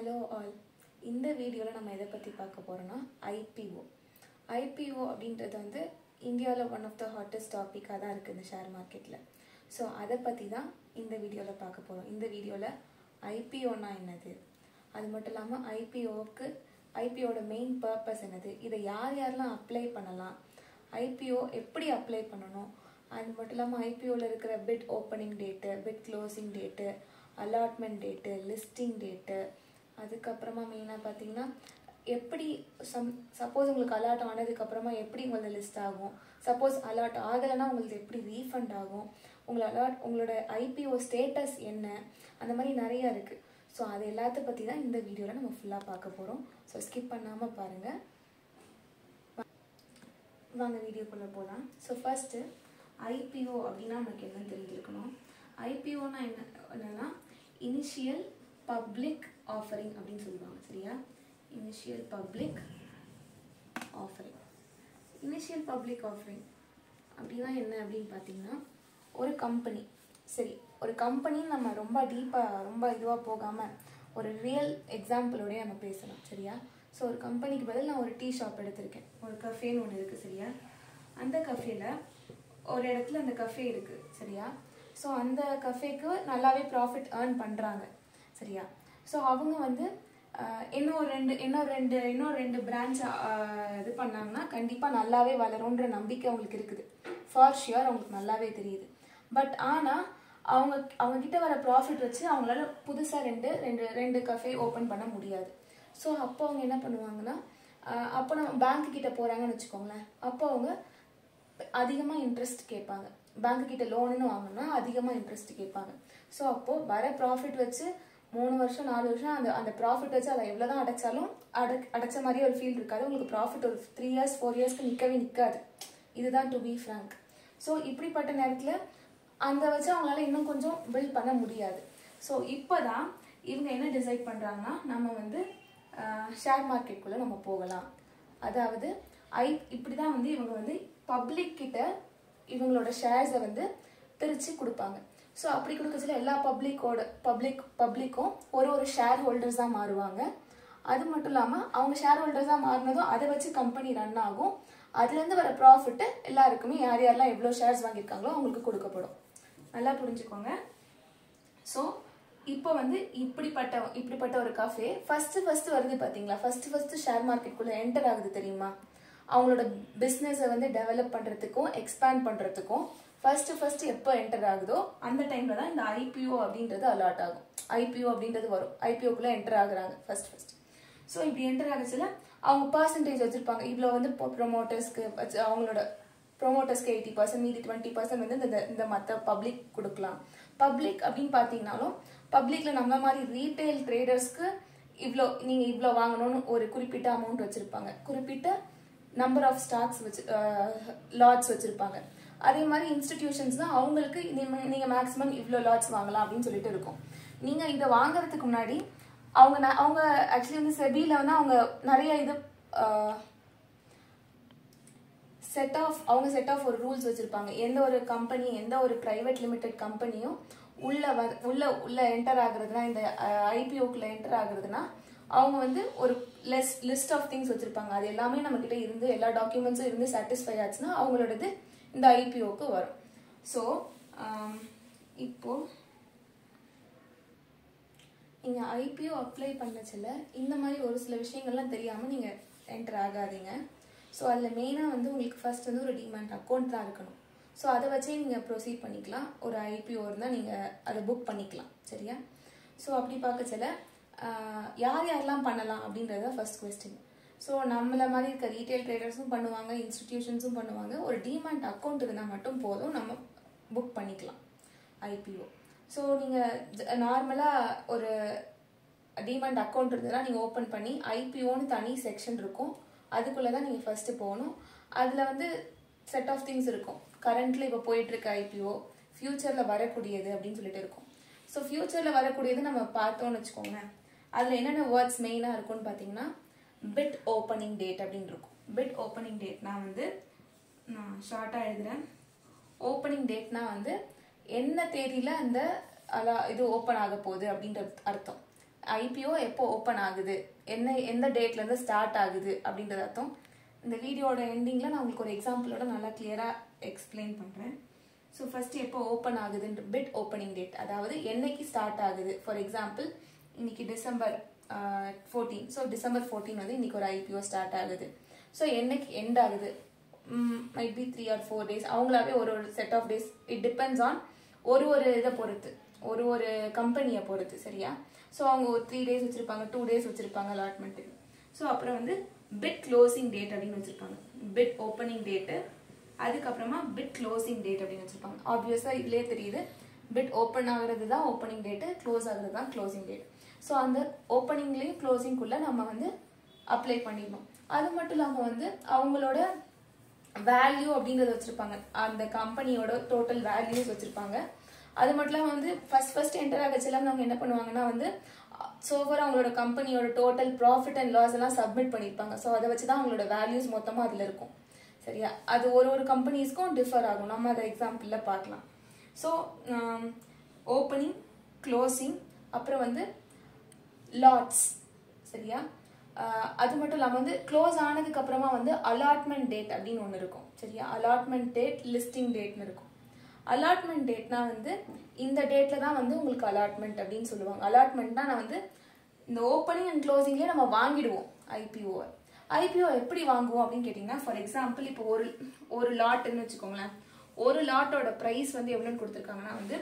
Hello all. இந்த வீடியோவில் நம்ம எதை பற்றி பார்க்க போகிறோன்னா ஐபிஓ. ஐபிஓ அப்படின்றது வந்து இந்தியாவில் ஒன் ஆஃப் த ஹாட்டஸ்ட் டாப்பிக்காக தான் இருக்குது இந்த ஷேர் மார்க்கெட்டில். ஸோ அதை பற்றி தான் இந்த வீடியோவில் பார்க்க போகிறோம். இந்த வீடியோவில் ஐபிஓனா என்னது, அது மட்டும் இல்லாமல் ஐபிஓட மெயின் பர்பஸ் என்னது, இதை யாரெல்லாம் அப்ளை பண்ணலாம், ஐபிஓ எப்படி அப்ளை பண்ணணும், அது மட்டும் இல்லாமல் ஐபிஓவில் இருக்கிற bit opening date, bit closing date, allotment date, listing date, அதுக்கப்புறமா மெயினாக பார்த்தீங்கன்னா எப்படி சப்போஸ் உங்களுக்கு அலாட் ஆனதுக்கப்புறமா எப்படி உங்களது லிஸ்ட் ஆகும், சப்போஸ் அலாட் ஆகலைன்னா உங்களுக்கு எப்படி ரீஃபண்ட் ஆகும், உங்களோட ஐபிஓ ஸ்டேட்டஸ் என்ன, அந்த மாதிரி நிறையா இருக்குது. ஸோ அது எல்லாத்த பற்றி தான் இந்த வீடியோவில் நம்ம ஃபுல்லாக பார்க்க போகிறோம். ஸோ ஸ்கிப் பண்ணாமல் பாருங்கள். வாங்க வீடியோக்குள்ளே போகலாம். ஸோ ஃபர்ஸ்ட்டு ஐபிஓ அப்படின்னா நமக்கு என்னன்னு தெரிஞ்சிருக்கணும். ஐபிஓனா என்னன்னா இனிஷியல் பப்ளிக் ஆஃபரிங் அப்படின்னு சொல்லுவாங்க, சரியா? Initial public offering. Initial public offering அப்படின்னா என்ன அப்படின்னு பார்த்தீங்கன்னா, ஒரு கம்பெனி, சரி ஒரு கம்பெனி நம்ம ரொம்ப டீப்பாக ரொம்ப இதுவாக போகாமல் ஒரு ரியல் எக்ஸாம்பிளோடய நம்ம பேசலாம், சரியா? ஸோ ஒரு கம்பெனிக்கு பதில் நான் ஒரு டீ ஷாப் எடுத்திருக்கேன், ஒரு கஃபேன்னு ஒன்று இருக்குது, சரியா? அந்த கஃபேல ஒரு இடத்துல அந்த கஃபே இருக்குது, சரியா? ஸோ அந்த கஃபேக்கு நல்லாவே ப்ராஃபிட் ஏர்ன் பண்ணுறாங்க, சரியா? ஸோ அவங்க வந்து இன்னும் ரெண்டு பிரான்ச் இது பண்ணாங்கன்னா கண்டிப்பாக நல்லாவே வளரும்ன்ற நம்பிக்கை அவங்களுக்கு இருக்குது. ஃபார் ஷியோர் அவங்களுக்கு நல்லாவே தெரியுது. பட் ஆனால் அவங்க கிட்ட வர ப்ராஃபிட் வச்சு அவங்களால புதுசாக ரெண்டு கஃபே ஓப்பன் பண்ண முடியாது. ஸோ அப்போ அவங்க என்ன பண்ணுவாங்கன்னா, அப்போ நம்ம பேங்க்கு கிட்ட போகிறாங்கன்னு வச்சுக்கோங்களேன், அப்போ அவங்க அதிகமாக இன்ட்ரெஸ்ட் கேட்பாங்க. பேங்க்கு கிட்ட லோனுன்னு வாங்கினா அதிகமாக இன்ட்ரெஸ்ட் கேட்பாங்க. ஸோ அப்போது வர ப்ராஃபிட் வச்சு 3 வருஷம் 4 வருஷம் அந்த ப்ராஃபிட் வச்சு அதை எவ்வளோ தான் அடைச்சாலும் அடைச்ச மாதிரியே ஒரு ஃபீல் இருக்காது. உங்களுக்கு ப்ராஃபிட் ஒரு 3 இயர்ஸ் 4 இயர்ஸ்க்கு நிற்காது. இதுதான் டு பி ஃப்ராங்க். ஸோ இப்படிப்பட்ட நேரத்தில் அந்த வச்சு அவங்களால இன்னும் கொஞ்சம் பில்ட் பண்ண முடியாது. ஸோ இப்போ தான் இவங்க என்ன டிசைட் பண்ணுறாங்கன்னா, நம்ம வந்து ஷேர் மார்க்கெட்டுக்குள்ளே நம்ம போகலாம். அதாவது இப்படி தான் வந்து இவங்க வந்து பப்ளிக் கிட்ட இவங்களோட ஷேர்ஸை வந்து பிரித்து கொடுப்பாங்க. ஸோ அப்படி கொடுக்கறதுல எல்லா பப்ளிக்கும் ஒரு ஷேர் ஹோல்டர்ஸ் தான் மாறுவாங்க. அது மட்டும் இல்லாமல் அவங்க ஷேர் ஹோல்டர்ஸாக மாறினதும் அதை வச்சு கம்பெனி ரன் ஆகும். அதுலேருந்து வர ப்ராஃபிட்டு எல்லாருக்குமே யாரெல்லாம் எவ்வளோ ஷேர்ஸ் வாங்கியிருக்காங்களோ அவங்களுக்கு கொடுக்கப்படும். நல்லா புரிஞ்சுக்கோங்க. ஸோ இப்போ வந்து இப்படிப்பட்ட ஒரு கஃபே ஃபர்ஸ்ட் வருது பார்த்தீங்களா? ஃபர்ஸ்ட் ஷேர் மார்க்கெட்டுக்குள்ளே என்டர் ஆகுது தெரியுமா? அவங்களோட பிஸ்னஸை வந்து டெவலப் பண்ணுறதுக்கும் எக்ஸ்பேண்ட் பண்ணுறதுக்கும் ஃபர்ஸ்ட் எப்போ என்டர் ஆகுதோ அந்த டைமில் தான் இந்த ஐபிஓ அப்படின்றது அலாட் ஆகும். ஐபிஓ அப்படின்றது வரும். ஐபிஓக்குள்ளே என்டர் ஆகுறாங்க ஃபர்ஸ்ட். ஸோ இப்படி என்டர் ஆகுச்சுல அவங்க பர்சன்டேஜ் வச்சுருப்பாங்க. இவ்வளோ வந்து ப்ரொமோட்டர்ஸ்க்கு அவங்களோட ப்ரொமோட்டர்ஸ்க்கு 80%, மீதி 20% வந்து இந்த மற்ற பப்ளிக் கொடுக்கலாம். பப்ளிக் அப்படின்னு பார்த்தீங்கன்னாலும் பப்ளிக்கில் நம்ம மாதிரி ரீட்டைல் ட்ரேடர்ஸ்க்கு நீங்கள் இவ்வளோ வாங்கணும்னு ஒரு குறிப்பிட்ட அமௌண்ட் வச்சுருப்பாங்க. குறிப்பிட்ட நம்பர் ஆஃப் ஸ்டாக்ஸ் லாட்ஸ் வச்சுருப்பாங்க. அதே மாதிரி இன்ஸ்டிடியூஷன்ஸ் தான் அவங்களுக்கு நீங்கள் மேக்ஸிமம் இவ்வளோ லாட்ஸ் வாங்கலாம் அப்படின்னு சொல்லிட்டு இருக்கும். நீங்கள் இதை வாங்குறதுக்கு முன்னாடி அவங்க ஆக்சுவலி வந்து செபியில் வந்து அவங்க நிறைய இது செட் ஆஃப் ஒரு ரூல்ஸ் வச்சுருப்பாங்க. எந்த ஒரு கம்பெனி, எந்த ஒரு ப்ரைவேட் லிமிடெட் கம்பெனியும் உள்ள என்டர் ஆகுறதுனா, இந்த ஐபிஓக்குள்ள என்டர் ஆகுறதுனா அவங்க வந்து ஒரு லிஸ்ட் ஆஃப் திங்ஸ் வச்சுருப்பாங்க. அது எல்லாமே நம்மக்கிட்ட இருந்து எல்லா டாக்குமெண்ட்ஸும் இருந்து சாட்டிஸ்ஃபை ஆச்சுன்னா அவங்களோடது இந்த ஐபிஓக்கு வரும். ஸோ இப்போது நீங்கள் ஐபிஓ அப்ளை பண்ணச்சில் இந்த மாதிரி ஒரு சில விஷயங்கள்லாம் தெரியாமல் நீங்கள் என்டர் ஆகாதீங்க. ஸோ அதில் மெயினாக வந்து உங்களுக்கு ஃபர்ஸ்ட் வந்து ஒரு டிமேட் அக்கௌண்ட் தான் இருக்கணும். ஸோ அதை வச்சே நீங்கள் ப்ரொசீட் பண்ணிக்கலாம். ஒரு ஐபிஓ இருந்தால் நீங்கள் அதை புக் பண்ணிக்கலாம், சரியா? ஸோ அப்படி பார்க்கச்சில யாரெல்லாம் பண்ணலாம் அப்படின்றது தான் ஃபர்ஸ்ட் கொஸ்டின். ஸோ நம்மள மாதிரி இருக்க ரீட்டைல் ட்ரேடர்ஸும் பண்ணுவாங்க, இன்ஸ்டிடியூஷன்ஸும் பண்ணுவாங்க. ஒரு டிமேட் அக்கௌண்ட் இருந்தால் மட்டும் போதும், நம்ம புக் பண்ணிக்கலாம் ஐபிஓ. ஸோ நீங்கள் நார்மலாக ஒரு டிமேட் அக்கௌண்ட் இருந்ததுன்னா நீங்கள் ஓப்பன் பண்ணி ஐபிஓன்னு தனி செக்ஷன் இருக்கும். அதுக்குள்ளே தான் நீங்கள் ஃபர்ஸ்ட்டு போகணும். அதில் வந்து செட் ஆஃப் திங்ஸ் இருக்கும். கரண்ட்ல இப்போ போயிட்டுருக்க ஐபிஓ, ஃப்யூச்சரில் வரக்கூடியது அப்படின்னு சொல்லிட்டு இருக்கும். ஸோ ஃப்யூச்சரில் வரக்கூடியது நம்ம பார்த்தோன்னு வச்சுக்கோங்களேன். அதில் என்னென்ன வேர்ட்ஸ் மெயினாக இருக்கும்னு பார்த்தீங்கன்னா, பிட் ஓப்பனிங் டேட் அப்படின்னு இருக்கும். பிட் ஓப்பனிங் டேட்னா வந்து நான் ஷார்ட்டாக எழுதுகிறேன். ஓப்பனிங் டேட்னா வந்து என்ன தேதியில் அந்த இது ஓப்பன் ஆக போகுது அப்படின்ற அர்த்தம். ஐபிஓ எப்போ ஓப்பன் ஆகுது, எந்த டேட்லேருந்து ஸ்டார்ட் ஆகுது அப்படின்றது அர்த்தம். இந்த வீடியோட எண்டிங்கில் நான் உங்களுக்கு ஒரு எக்ஸாம்பிளோட நல்லா கிளியராக எக்ஸ்பிளைன் பண்ணுறேன். ஸோ ஃபஸ்ட்டு எப்போ ஓப்பன் ஆகுதுன்ற பிட் ஓப்பனிங் டேட், அதாவது என்னைக்கு ஸ்டார்ட் ஆகுது. ஃபார் எக்ஸாம்பிள் இன்னைக்கு டிசம்பர் 14. ஸோ டிசம்பர் 14 வந்து இன்னைக்கு ஒரு ஐபிஓ ஸ்டார்ட் ஆகுது. ஸோ என்னைக்கு எண்ட் ஆகுது, மைட் பி 3 or 4 days. அவங்களாவே ஒரு set of days, it depends on ஒரு இதை பொறுத்து, ஒரு கம்பெனியை பொறுத்து. சரியா? ஸோ அவங்க ஒரு 3 days வச்சுருப்பாங்க, 2 days வச்சுருப்பாங்க அலாட்மெண்ட்டுக்கு. ஸோ அப்புறம் வந்து பிட் க்ளோசிங் டேட் அப்படின்னு வச்சுருப்பாங்க. பிட் ஓப்பனிங் டேட்டு, அதுக்கப்புறமா பிட் க்ளோசிங் டேட் அப்படின்னு வச்சுருப்பாங்க. ஆப்வியஸாக இதுலேயே தெரியுது, பிட் ஓப்பன் ஆகிறது தான் ஓப்பனிங் டேட்டு, க்ளோஸ் ஆகிறது தான் க்ளோசிங் டேட். ஸோ அந்த ஓப்பனிங்லேயும் க்ளோசிங்குள்ளே நம்ம வந்து அப்ளை பண்ணிடணும். அது மட்டும் இல்லாமல் வந்து அவங்களோட வேல்யூ அப்படிங்கிறத வச்சுருப்பாங்க, அந்த கம்பெனியோட டோட்டல் வேல்யூஸ் வச்சுருப்பாங்க. அது மட்டும் இல்லாமல் வந்து ஃபர்ஸ்ட் என்டர் ஆகச்செல்லாம் அவங்க என்ன பண்ணுவாங்கன்னா வந்து சோவர் அவங்களோட கம்பெனியோட டோட்டல் ப்ராஃபிட் அண்ட் லாஸ் எல்லாம் சப்மிட் பண்ணியிருப்பாங்க. ஸோ அதை வச்சு தான் அவங்களோட வேல்யூஸ் மொத்தமாக அதில் இருக்கும். சரியா? அது ஒரு கம்பெனிஸ்க்கும் டிஃபர் ஆகும். நம்ம அதை எக்ஸாம்பிளில் பார்க்கலாம். ஸோ ஓப்பனிங், க்ளோசிங், அப்புறம் வந்து லாட்ஸ். சரியா? அது மட்டும் இல்லாமல் வந்து க்ளோஸ் ஆனதுக்கு அப்புறமா வந்து அலாட்மெண்ட் டேட் அப்படின்னு ஒன்று இருக்கும். சரியா? அலாட்மெண்ட் டேட், லிஸ்டிங் டேட்னு இருக்கும். அலாட்மெண்ட் டேட்னா வந்து இந்த டேட்ல தான் வந்து உங்களுக்கு அலாட்மெண்ட் அப்படின்னு சொல்லுவாங்க. அலாட்மெண்ட்னா நான் வந்து இந்த ஓப்பனிங் அண்ட் க்ளோசிங்லேயே நம்ம வாங்கிடுவோம் ஐபிஓவை. ஐபிஓ எப்படி வாங்குவோம் அப்படின்னு கேட்டிங்கன்னா, ஃபார் எக்ஸாம்பிள் இப்போ ஒரு லாட்டுன்னு வச்சுக்கோங்களேன். ஒரு லாட்டோட ப்ரைஸ் வந்து எவ்வளோன்னு கொடுத்துருக்காங்கன்னா வந்து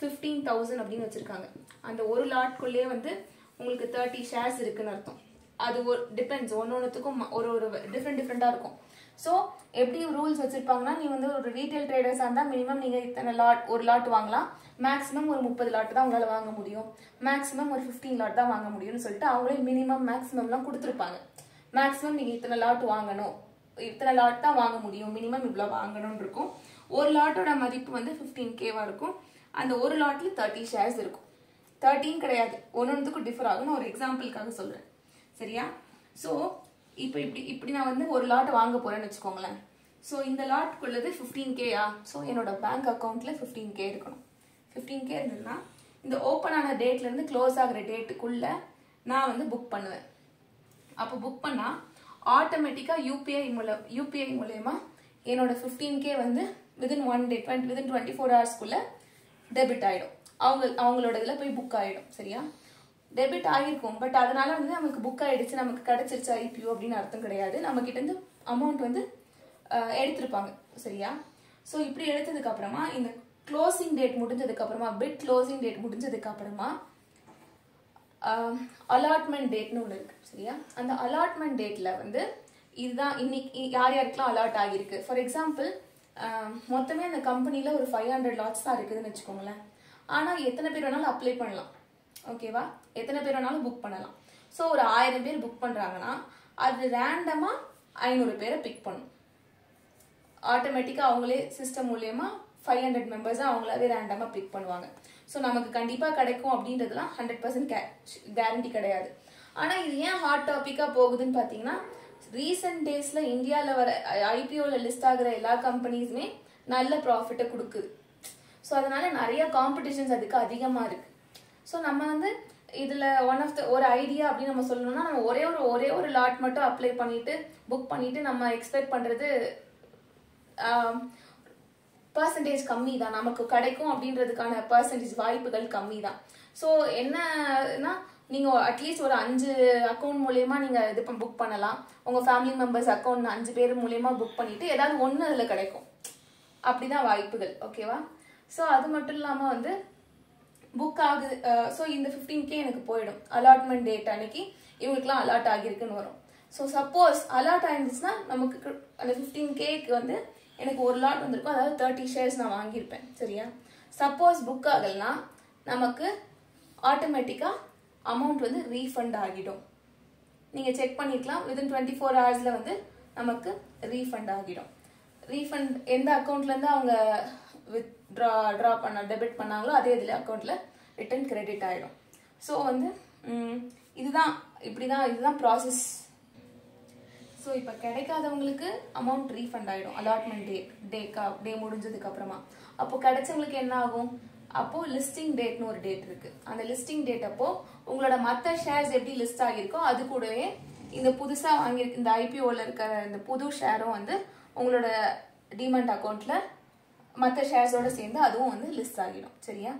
15,000 அப்படின்னு வச்சுருக்காங்க. அந்த ஒரு லாட்குள்ளேயே வந்து உங்களுக்கு 30 ஷேர்ஸ் இருக்குன்னு அர்த்தம். அது டிபெண்ட்ஸ், ஒன்றுத்துக்கும் ஒரு டிஃப்ரெண்டாக இருக்கும். ஸோ எப்படி ரூல்ஸ் வச்சுருப்பாங்கன்னா, நீ வந்து ஒரு ரீட்டைல் ட்ரேடர்ஸாக இருந்தால் மினிமம் நீங்கள் இத்தனை ஒரு லாட் வாங்கலாம், மேக்ஸிமம் ஒரு 30 லாட் தான் உங்களால் வாங்க முடியும், மேக்ஸிமம் ஒரு 15 லாட் தான் வாங்க முடியும்னு சொல்லிட்டு அவங்களே மினிமம் மேக்ஸிமம்லாம் கொடுத்துருப்பாங்க. மேக்ஸிமம் நீங்கள் இத்தனை லாட் வாங்கணும், இத்தனை லாட் தான் வாங்க முடியும், மினிமம் இவ்வளோ வாங்கணும்னு இருக்கும். ஒரு லாட்டோட மதிப்பு வந்து 15K இருக்கும். அந்த ஒரு லாட்டில் 30 ஷேர்ஸ் இருக்கும். 13 கிடையாது, ஒன்றுத்துக்கும் டிஃபர் ஆகும். நான் ஒரு எக்ஸாம்பிளுக்காக சொல்கிறேன். சரியா? ஸோ இப்போ இப்படி நான் வந்து ஒரு லாட் வாங்க போகிறேன்னு வச்சுக்கோங்களேன். ஸோ இந்த லாட்குள்ளது 15K-ஆ? ஸோ என்னோட பேங்க் அக்கௌண்ட்டில் 15K இருக்கணும். 15K இருந்ததுன்னா இந்த ஓப்பன் ஆன டேட்லேருந்து க்ளோஸ் ஆகிற டேட்டுக்குள்ளே நான் வந்து புக் பண்ணுவேன். அப்போ புக் பண்ணால் ஆட்டோமேட்டிக்காக யூபிஐ மூலயமா என்னோட 15K வந்து within 1 day, within 24 hours debit ஆகிடும். அவங்களோட இதில் போய் புக் ஆகிடும். சரியா? டெபிட் ஆகிருக்கும், பட் அதனால வந்து நமக்கு புக் ஆகிடுச்சு, நமக்கு கிடச்சிருச்சு ஐபிஓ அப்படின்னு அர்த்தம் கிடையாது. நம்மக்கிட்டேருந்து அமௌண்ட் வந்து எடுத்திருப்பாங்க. சரியா? ஸோ இப்படி எடுத்ததுக்கப்புறமா இந்த க்ளோசிங் டேட் முடிஞ்சதுக்கப்புறமா, பிட் க்ளோசிங் டேட் முடிஞ்சதுக்கப்புறமா அலாட்மெண்ட் டேட்னு ஒன்று இருக்குது. சரியா? அந்த அலாட்மெண்ட் டேட்டில் வந்து இதுதான் இன்னைக்கு யார் யாருக்கெல்லாம் அலாட் ஆகியிருக்கு. ஃபார் எக்ஸாம்பிள் மொத்தமே அந்த கம்பெனியில் ஒரு 500 லாட்ஸ் தான் இருக்குதுன்னு வச்சுக்கோங்களேன். ஆனால் எத்தனை பேர் வேணாலும் அப்ளை பண்ணலாம். ஓகேவா? எத்தனை பேர் வேணாலும் புக் பண்ணலாம். ஸோ ஒரு 1000 பேர் புக் பண்ணுறாங்கன்னா அது ரேண்டமாக 500 பேரை பிக் பண்ணும். ஆட்டோமேட்டிக்காக அவங்களே சிஸ்டம் மூலயமா 500 மெம்பர்ஸை அவங்களாவே ரேண்டமாக பிக் பண்ணுவாங்க. ஸோ நமக்கு கண்டிப்பாக கிடைக்கும் அப்படின்றதுலாம் 100% கேரண்டி கிடையாது. ஆனால் இது ஏன் ஹாட் டாப்பிக்காக போகுதுன்னு பார்த்தீங்கன்னா, ரீசெண்ட் டேஸில் இந்தியாவில் வர ஐபிஓவில் லிஸ்ட் ஆகிற எல்லா கம்பெனிஸுமே நல்ல ப்ராஃபிட்டை கொடுக்குது. ஸோ அதனால நிறைய காம்படிஷன்ஸ் அதுக்கு அதிகமாக இருக்குது. ஸோ நம்ம வந்து இதில் ஒரு ஐடியா அப்படின்னு நம்ம சொல்லணும்னா, நம்ம ஒரே ஒரு லாட் மட்டும் அப்ளை பண்ணிட்டு புக் பண்ணிட்டு நம்ம எக்ஸ்பெக்ட் பண்ணுறது பர்சன்டேஜ் கம்மி தான். நமக்கு கிடைக்கும் அப்படின்றதுக்கான பர்சன்டேஜ் வாய்ப்புகள் கம்மி தான். ஸோ என்னன்னா, நீங்கள் அட்லீஸ்ட் ஒரு 5 அக்கௌண்ட் மூலயமா நீங்கள் இது புக் பண்ணலாம். உங்கள் ஃபேமிலி மெம்பர்ஸ் அக்கௌண்ட் 5 பேர் மூலயமா புக் பண்ணிட்டு ஏதாவது ஒன்று அதில் கிடைக்கும். அப்படிதான் வாய்ப்புகள். ஓகேவா? ஸோ அது மட்டும் இல்லாமல் வந்து புக் ஆகுது. ஸோ இந்த 15K எனக்கு போயிடும். அலாட்மெண்ட் டேட் அன்னைக்கு இவங்களுக்குலாம் அலாட் ஆகியிருக்குன்னு வரும். ஸோ சப்போஸ் அலாட் ஆகிருந்துச்சுன்னா நமக்கு அந்த 15Kக்கு வந்து எனக்கு ஒரு லாட் வந்திருக்கும், அதாவது 30 ஷேர்ஸ் நான் வாங்கியிருப்பேன். சரியா? சப்போஸ் புக் ஆகலைன்னா நமக்கு ஆட்டோமேட்டிக்காக அமௌண்ட் வந்து ரீஃபண்ட் ஆகிடும். நீங்கள் செக் பண்ணிக்கலாம், வித்தின் 24 hours வந்து நமக்கு ரீஃபண்ட் ஆகிடும். ரீஃபண்ட் எந்த அக்கௌண்ட்லேருந்து அவங்க டெபிட் பண்ணாங்களோ அதே இதில் அக்கௌண்ட்டில் ரிட்டன் கிரெடிட் ஆகிடும். ஸோ வந்து இதுதான் ப்ராசஸ். ஸோ இப்போ கிடைக்காதவங்களுக்கு அமௌண்ட் ரீஃபண்ட் ஆகிடும் அலாட்மெண்ட் டே முடிஞ்சதுக்கு அப்புறமா. அப்போ கிடைச்சவங்களுக்கு என்ன ஆகும்? அப்போது லிஸ்டிங் டேட்னு ஒரு டேட் இருக்குது. அந்த லிஸ்டிங் டேட் அப்போது உங்களோட மற்ற ஷேர்ஸ் எப்படி லிஸ்ட் ஆகியிருக்கோ அது கூடவே இந்த புதுசாக வாங்கியிருக்க இந்த ஐபிஓவில் இருக்கிற இந்த புது ஷேரும் வந்து உங்களோட டிமேட் அக்கௌண்ட்டில் மற்ற ஷேர்ஸோடு சேர்ந்து அதுவும் வந்து லிஸ்ட் ஆகிடும். சரியா?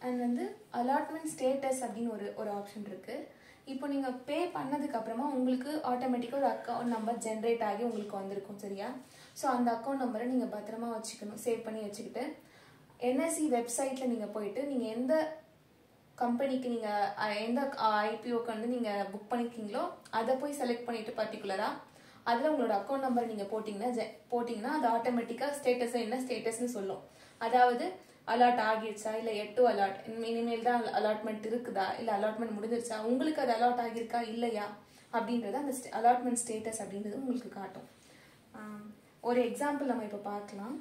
அண்ட் வந்து அலாட்மெண்ட் ஸ்டேட்டஸ் அப்படின்னு ஒரு ஆப்ஷன் இருக்குது. இப்போ நீங்கள் பே பண்ணதுக்கப்புறமா உங்களுக்கு ஆட்டோமேட்டிக்காக ஒரு அக்கௌண்ட் நம்பர் ஜென்ரேட் ஆகி உங்களுக்கு வந்திருக்கும். சரியா? ஸோ அந்த அக்கௌண்ட் நம்பரை நீங்கள் பத்திரமா வச்சுக்கணும், சேவ் பண்ணி வச்சுக்கிட்டு என்எஸ்சி வெப்சைட்டில் நீங்கள் போயிட்டு நீங்கள் எந்த கம்பெனிக்கு நீங்கள் எந்த ஐபிஓக்கு வந்து நீங்கள் புக் பண்ணியிருக்கீங்களோ அதை போய் செலக்ட் பண்ணிவிட்டு பர்டிகுலராக அதில் உங்களோட அக்கௌண்ட் நம்பர் நீங்கள் போட்டிங்கன்னா அது ஆட்டோமேட்டிக்காக ஸ்டேட்டஸை என்ன ஸ்டேட்டஸ்ன்னு சொல்லும். அதாவது அலாட் ஆகிடுச்சா, இல்லை எட்டு அலாட் இனிமேல் தான் அலாட்மெண்ட் இருக்குதா, இல்லை அலாட்மெண்ட் முடிஞ்சிருச்சா, உங்களுக்கு அது அலாட் ஆகியிருக்கா இல்லையா அப்படின்றத அந்த அலாட்மெண்ட் ஸ்டேட்டஸ் அப்படின்றது உங்களுக்கு காட்டும். ஒரு எக்ஸாம்பிள் நம்ம இப்போ பார்க்கலாம்.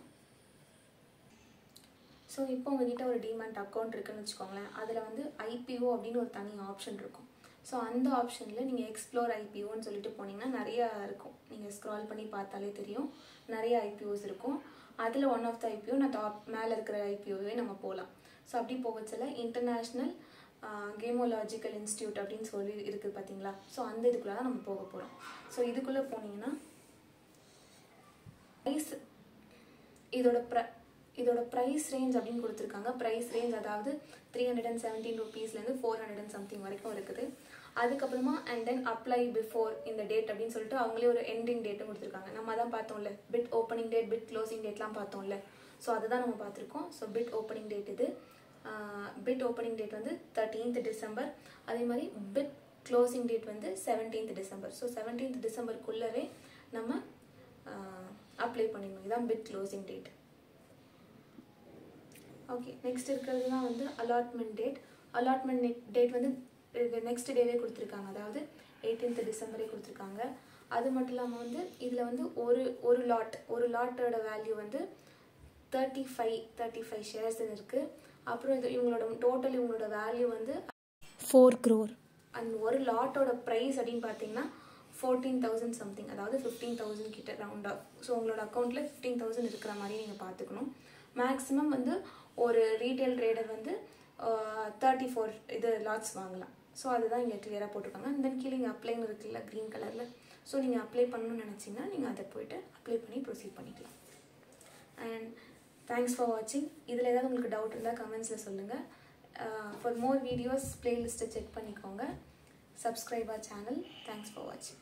ஸோ இப்போ உங்ககிட்ட ஒரு டிமேட் அக்கௌண்ட் இருக்குன்னு வச்சுக்கோங்களேன். அதில் வந்து ஐபிஓ அப்படின்னு ஒரு தனி ஆப்ஷன் இருக்கும். ஸோ அந்த ஆப்ஷனில் நீங்கள் எக்ஸ்ப்ளோர் ஐபிஓன்னு சொல்லிட்டு போனீங்கன்னா நிறையா இருக்கும். நீங்கள் ஸ்க்ரால் பண்ணி பார்த்தாலே தெரியும், நிறைய ஐபிஓஸ் இருக்கும். அதில் ஒன் ஆஃப் த ஐபிஓ நான் மேலே இருக்கிற ஐபிஓவே நம்ம போகலாம். ஸோ அப்படி போகச்சில் இன்டர்நேஷ்னல் கேமோலாஜிக்கல் இன்ஸ்டியூட் அப்படின்னு சொல்லி இருக்குது பார்த்தீங்களா? ஸோ அந்த இதுக்குள்ளே தான் நம்ம போக போகிறோம். ஸோ இதுக்குள்ளே போனீங்கன்னா இதோட ப்ரைஸ் ரேஞ்ச் அப்படின்னு கொடுத்துருக்காங்க. ப்ரைஸ் ரேஞ்ச் அதாவது 317 rupeesலேருந்து 400 something வரைக்கும் இருக்குது. அதுக்கப்புறமா அண்ட் தென் அப்ளை பிஃபோர் இந்த டேட் அப்படின்னு சொல்லிட்டு அவங்களே ஒரு எண்டிங் டேட்டும் கொடுத்துருக்காங்க. நம்ம தான் பார்த்தோம்ல, bid opening date, bid closing டேட்லாம் பார்த்தோம்ல. ஸோ அதுதான் நம்ம பார்த்துருக்கோம். ஸோ பிட் ஓப்பனிங் டேட் இது. பிட் ஓப்பனிங் டேட் வந்து 13th December. அதே மாதிரி பிட் க்ளோசிங் டேட் வந்து 17th December. ஸோ 17th Decemberக்குள்ளவே நம்ம அப்ளை பண்ணிடணும். இதுதான் bit closing date. Okay, next இருக்கிறது தான் வந்து அலாட்மெண்ட் டேட். அலாட்மெண்ட் டேட் வந்து நெக்ஸ்ட் டேவே கொடுத்துருக்காங்க, அதாவது 18th December கொடுத்துருக்காங்க. அது மட்டும் இல்லாமல் வந்து இதில் வந்து ஒரு லாட்டோட வேல்யூ வந்து 35 ஷேர்ஸ் இருக்குது. அப்புறம் இவங்களோட வேல்யூ வந்து 4 crore. அண்ட் ஒரு லாட்டோட ப்ரைஸ் அப்படின்னு பார்த்தீங்கன்னா 14,000 something, அதாவது 15,000 கிட்ட ரவுண்டாக. ஸோ உங்களோட அக்கௌண்ட்டில் 15,000 இருக்கிற மாதிரி நீங்கள் பார்த்துக்கணும். மேக்ஸிமம் வந்து ஒரு ரீட்டைல் ட்ரேடர் வந்து 34 லாட்ஸ் வாங்கலாம். ஸோ அதுதான் இங்கே கிளியராக போட்டிருக்காங்க. அண்ட் தென் கீழே இங்கே அப்ளைன்னு இருக்குல்ல க்ரீன் கலரில். ஸோ நீங்கள் அப்ளை பண்ணணும்னு நினச்சிங்கன்னா நீங்கள் அதை போய்ட்டு அப்ளை பண்ணி ப்ரொசீட் பண்ணிக்கலாம். அண்ட் தேங்க்ஸ் ஃபார் வாட்சிங். இதில் ஏதாவது உங்களுக்கு டவுட் இருந்தால் கமெண்ட்ஸில் சொல்லுங்கள். ஃபார் மோர் வீடியோஸ் பிளேலிஸ்ட்டை செக் பண்ணிக்கோங்க. Subscribe our channel. Thanks for வாட்சிங்.